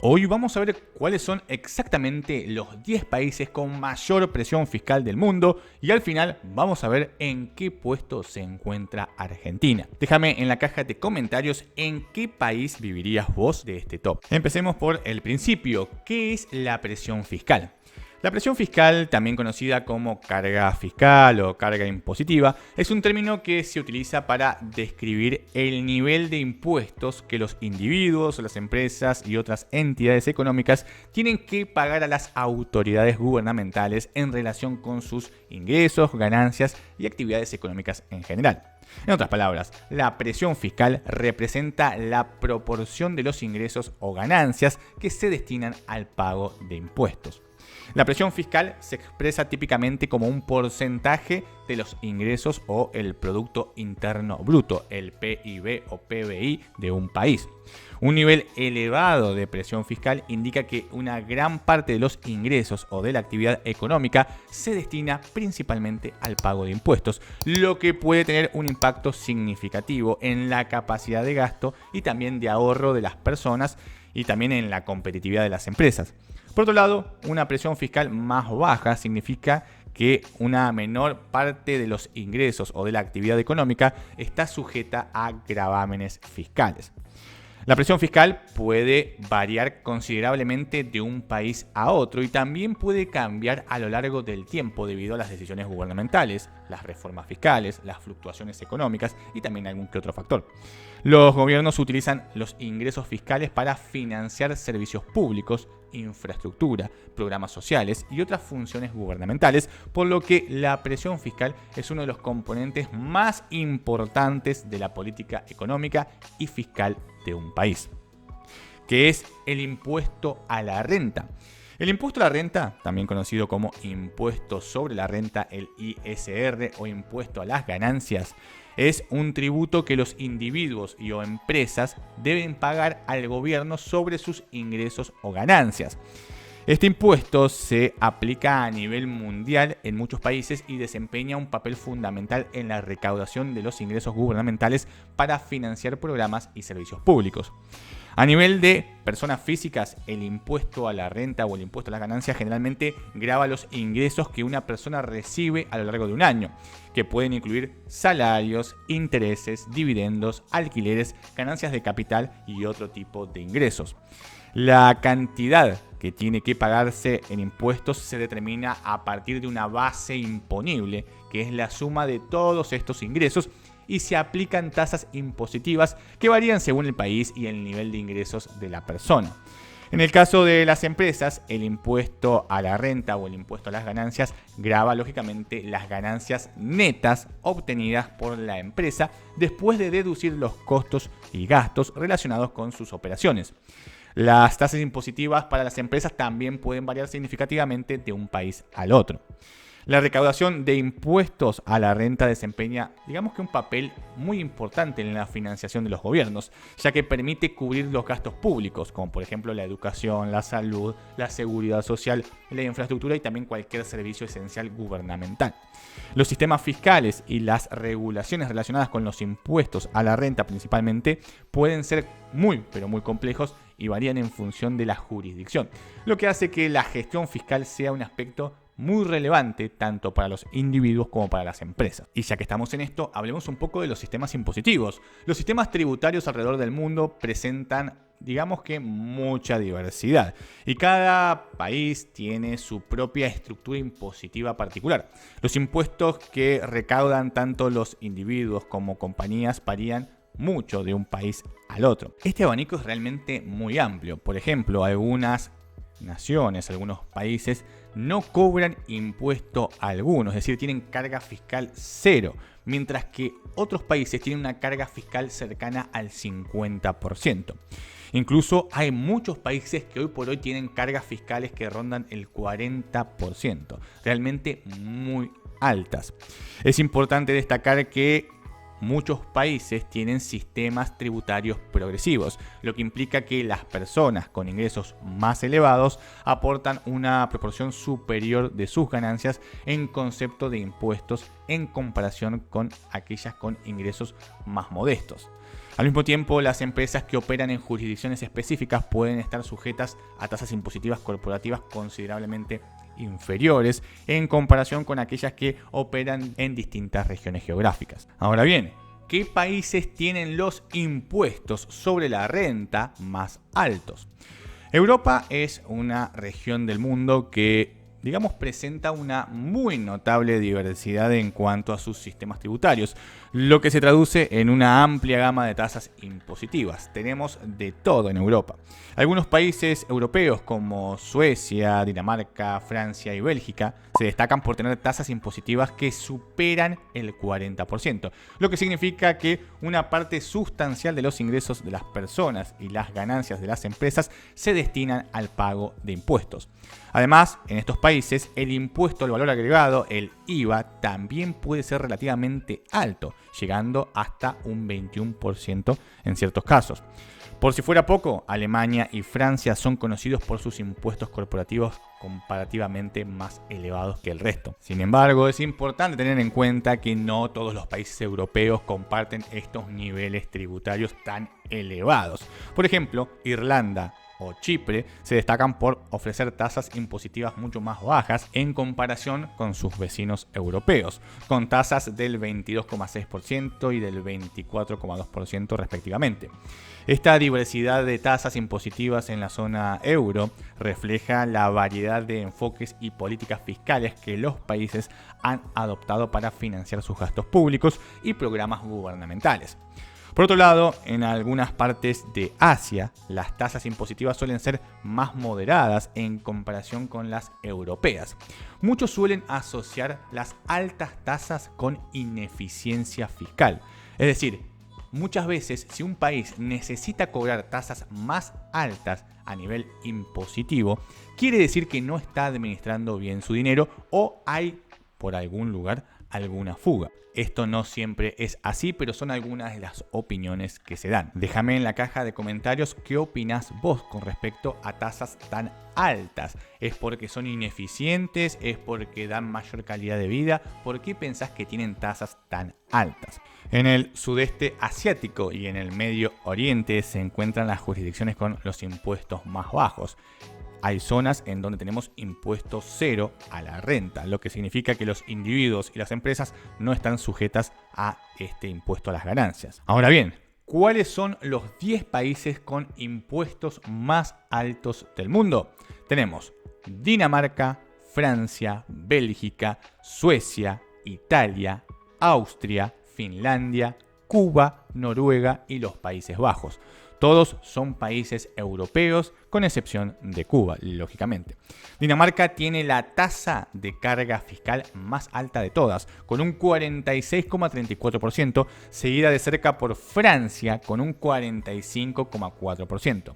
Hoy vamos a ver cuáles son exactamente los 10 países con mayor presión fiscal del mundo y al final vamos a ver en qué puesto se encuentra Argentina. Déjame en la caja de comentarios en qué país vivirías vos de este top. Empecemos por el principio. ¿Qué es la presión fiscal? La presión fiscal, también conocida como carga fiscal o carga impositiva, es un término que se utiliza para describir el nivel de impuestos que los individuos, las empresas y otras entidades económicas tienen que pagar a las autoridades gubernamentales en relación con sus ingresos, ganancias y actividades económicas en general. En otras palabras, la presión fiscal representa la proporción de los ingresos o ganancias que se destinan al pago de impuestos. La presión fiscal se expresa típicamente como un porcentaje de los ingresos o el Producto Interno Bruto, el PIB o PBI de un país. Un nivel elevado de presión fiscal indica que una gran parte de los ingresos o de la actividad económica se destina principalmente al pago de impuestos, lo que puede tener un impacto significativo en la capacidad de gasto y también de ahorro de las personas y también en la competitividad de las empresas. Por otro lado, una presión fiscal más baja significa que una menor parte de los ingresos o de la actividad económica está sujeta a gravámenes fiscales. La presión fiscal puede variar considerablemente de un país a otro y también puede cambiar a lo largo del tiempo debido a las decisiones gubernamentales, las reformas fiscales, las fluctuaciones económicas y también algún que otro factor. Los gobiernos utilizan los ingresos fiscales para financiar servicios públicos, infraestructura, programas sociales y otras funciones gubernamentales, por lo que la presión fiscal es uno de los componentes más importantes de la política económica y fiscal de un país, que es el impuesto a la renta. El impuesto a la renta, también conocido como impuesto sobre la renta, el ISR o impuesto a las ganancias, es un tributo que los individuos y o empresas deben pagar al gobierno sobre sus ingresos o ganancias. Este impuesto se aplica a nivel mundial en muchos países y desempeña un papel fundamental en la recaudación de los ingresos gubernamentales para financiar programas y servicios públicos. A nivel de personas físicas, el impuesto a la renta o el impuesto a las ganancias generalmente grava los ingresos que una persona recibe a lo largo de un año, que pueden incluir salarios, intereses, dividendos, alquileres, ganancias de capital y otro tipo de ingresos. La cantidad que tiene que pagarse en impuestos se determina a partir de una base imponible, que es la suma de todos estos ingresos, y se aplican tasas impositivas que varían según el país y el nivel de ingresos de la persona. En el caso de las empresas, el impuesto a la renta o el impuesto a las ganancias grava lógicamente las ganancias netas obtenidas por la empresa después de deducir los costos y gastos relacionados con sus operaciones. Las tasas impositivas para las empresas también pueden variar significativamente de un país al otro. La recaudación de impuestos a la renta desempeña, digamos que un papel muy importante en la financiación de los gobiernos, ya que permite cubrir los gastos públicos, como por ejemplo la educación, la salud, la seguridad social, la infraestructura y también cualquier servicio esencial gubernamental. Los sistemas fiscales y las regulaciones relacionadas con los impuestos a la renta principalmente pueden ser muy complejos y varían en función de la jurisdicción, lo que hace que la gestión fiscal sea un aspecto muy relevante tanto para los individuos como para las empresas. Y ya que estamos en esto, hablemos un poco de los sistemas impositivos. Los sistemas tributarios alrededor del mundo presentan, digamos que, mucha diversidad y cada país tiene su propia estructura impositiva particular. Los impuestos que recaudan tanto los individuos como compañías varían mucho de un país al otro. Este abanico es realmente muy amplio. Por ejemplo, algunas naciones, algunos países no cobran impuesto alguno, es decir, tienen carga fiscal cero, mientras que otros países tienen una carga fiscal cercana al 50%. Incluso hay muchos países que hoy por hoy tienen cargas fiscales que rondan el 40%, realmente muy altas. Es importante destacar que muchos países tienen sistemas tributarios progresivos, lo que implica que las personas con ingresos más elevados aportan una proporción superior de sus ganancias en concepto de impuestos en comparación con aquellas con ingresos más modestos. Al mismo tiempo, las empresas que operan en jurisdicciones específicas pueden estar sujetas a tasas impositivas corporativas considerablemente inferiores en comparación con aquellas que operan en distintas regiones geográficas. Ahora bien, ¿qué países tienen los impuestos sobre la renta más altos? Europa es una región del mundo que, digamos, presenta una muy notable diversidad en cuanto a sus sistemas tributarios, lo que se traduce en una amplia gama de tasas impositivas. Tenemos de todo en Europa. Algunos países europeos como Suecia, Dinamarca, Francia y Bélgica se destacan por tener tasas impositivas que superan el 40%, lo que significa que una parte sustancial de los ingresos de las personas y las ganancias de las empresas se destinan al pago de impuestos. Además, en estos países, el impuesto al valor agregado, el IVA, también puede ser relativamente alto, llegando hasta un 21% en ciertos casos. Por si fuera poco, Alemania y Francia son conocidos por sus impuestos corporativos comparativamente más elevados que el resto. Sin embargo, es importante tener en cuenta que no todos los países europeos comparten estos niveles tributarios tan elevados. Por ejemplo, Irlanda o Chipre se destacan por ofrecer tasas impositivas mucho más bajas en comparación con sus vecinos europeos, con tasas del 22,6% y del 24,2% respectivamente. Esta diversidad de tasas impositivas en la zona euro refleja la variedad de enfoques y políticas fiscales que los países han adoptado para financiar sus gastos públicos y programas gubernamentales. Por otro lado, en algunas partes de Asia, las tasas impositivas suelen ser más moderadas en comparación con las europeas. Muchos suelen asociar las altas tasas con ineficiencia fiscal. Es decir, muchas veces si un país necesita cobrar tasas más altas a nivel impositivo, quiere decir que no está administrando bien su dinero o hay, por algún lugar, alguna fuga. Esto no siempre es así, pero son algunas de las opiniones que se dan. Déjame en la caja de comentarios qué opinas vos con respecto a tasas tan altas. ¿Es porque son ineficientes? ¿Es porque dan mayor calidad de vida? ¿Por qué pensás que tienen tasas tan altas? En el sudeste asiático y en el Medio Oriente se encuentran las jurisdicciones con los impuestos más bajos. Hay zonas en donde tenemos impuesto cero a la renta, lo que significa que los individuos y las empresas no están sujetas a este impuesto a las ganancias. Ahora bien, ¿cuáles son los 10 países con impuestos más altos del mundo? Tenemos Dinamarca, Francia, Bélgica, Suecia, Italia, Austria, Finlandia, Cuba, Noruega y los Países Bajos. Todos son países europeos, con excepción de Cuba, lógicamente. Dinamarca tiene la tasa de carga fiscal más alta de todas, con un 46,34%, seguida de cerca por Francia, con un 45,4%.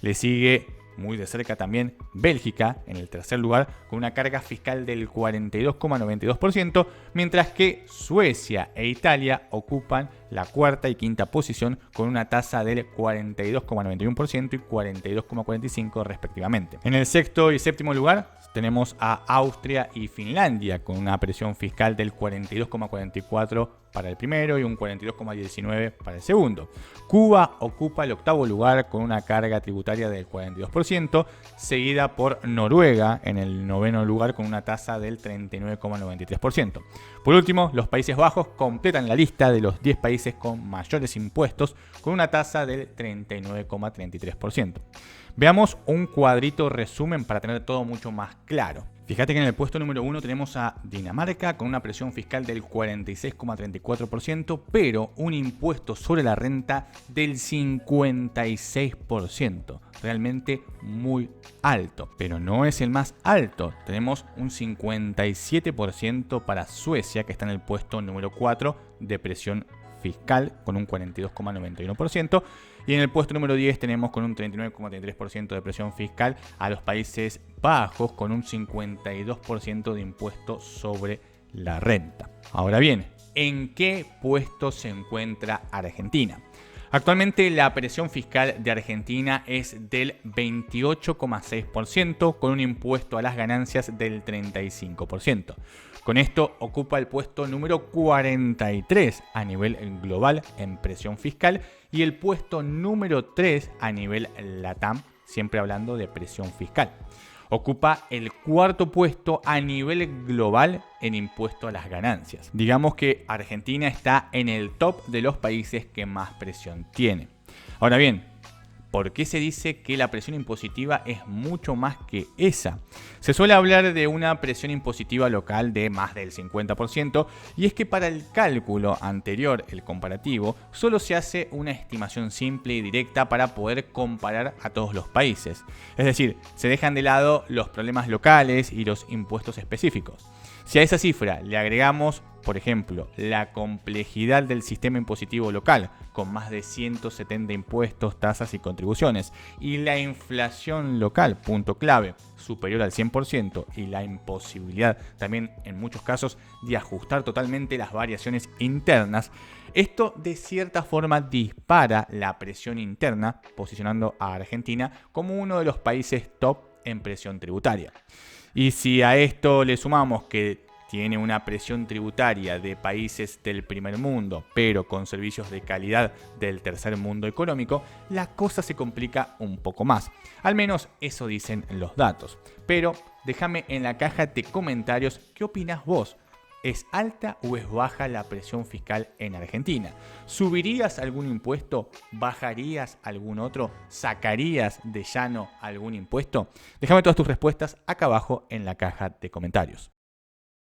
Le sigue muy de cerca también Bélgica, en el tercer lugar, con una carga fiscal del 42,92%, mientras que Suecia e Italia ocupan la cuarta y quinta posición con una tasa del 42,91% y 42,45% respectivamente. En el sexto y séptimo lugar tenemos a Austria y Finlandia, con una presión fiscal del 42,44% para el primero y un 42,19% para el segundo. Cuba ocupa el octavo lugar con una carga tributaria del 42%, seguida por Noruega en el noveno lugar con una tasa del 39,93%. Por último, los Países Bajos completan la lista de los 10 países con mayores impuestos con una tasa del 39,33%. Veamos un cuadrito resumen para tener todo mucho más claro. Fíjate que en el puesto número 1 tenemos a Dinamarca con una presión fiscal del 46,34%, pero un impuesto sobre la renta del 56%. Realmente muy alto, pero no es el más alto. Tenemos un 57% para Suecia, que está en el puesto número 4 de presión fiscal con un 42,91%, y en el puesto número 10 tenemos con un 39,33% de presión fiscal a los Países Bajos con un 52% de impuesto sobre la renta. Ahora bien, ¿en qué puesto se encuentra Argentina? Actualmente la presión fiscal de Argentina es del 28,6% con un impuesto a las ganancias del 35%. Con esto ocupa el puesto número 43 a nivel global en presión fiscal y el puesto número 3 a nivel LATAM, siempre hablando de presión fiscal. Ocupa el cuarto puesto a nivel global en impuesto a las ganancias. Digamos que Argentina está en el top de los países que más presión tiene. Ahora bien, ¿por qué se dice que la presión impositiva es mucho más que esa? Se suele hablar de una presión impositiva local de más del 50% y es que para el cálculo anterior, el comparativo, solo se hace una estimación simple y directa para poder comparar a todos los países. Es decir, se dejan de lado los problemas locales y los impuestos específicos. Si a esa cifra le agregamos, por ejemplo, la complejidad del sistema impositivo local, con más de 170 impuestos, tasas y contribuciones, y la inflación local, punto clave, superior al 100%, y la imposibilidad también en muchos casos de ajustar totalmente las variaciones internas, esto de cierta forma dispara la presión interna, posicionando a Argentina como uno de los países top en presión tributaria. Y si a esto le sumamos que tiene una presión tributaria de países del primer mundo, pero con servicios de calidad del tercer mundo económico, la cosa se complica un poco más. Al menos eso dicen los datos. Pero déjame en la caja de comentarios qué opinas vos. ¿Es alta o es baja la presión fiscal en Argentina? ¿Subirías algún impuesto? ¿Bajarías algún otro? ¿Sacarías de llano algún impuesto? Déjame todas tus respuestas acá abajo en la caja de comentarios.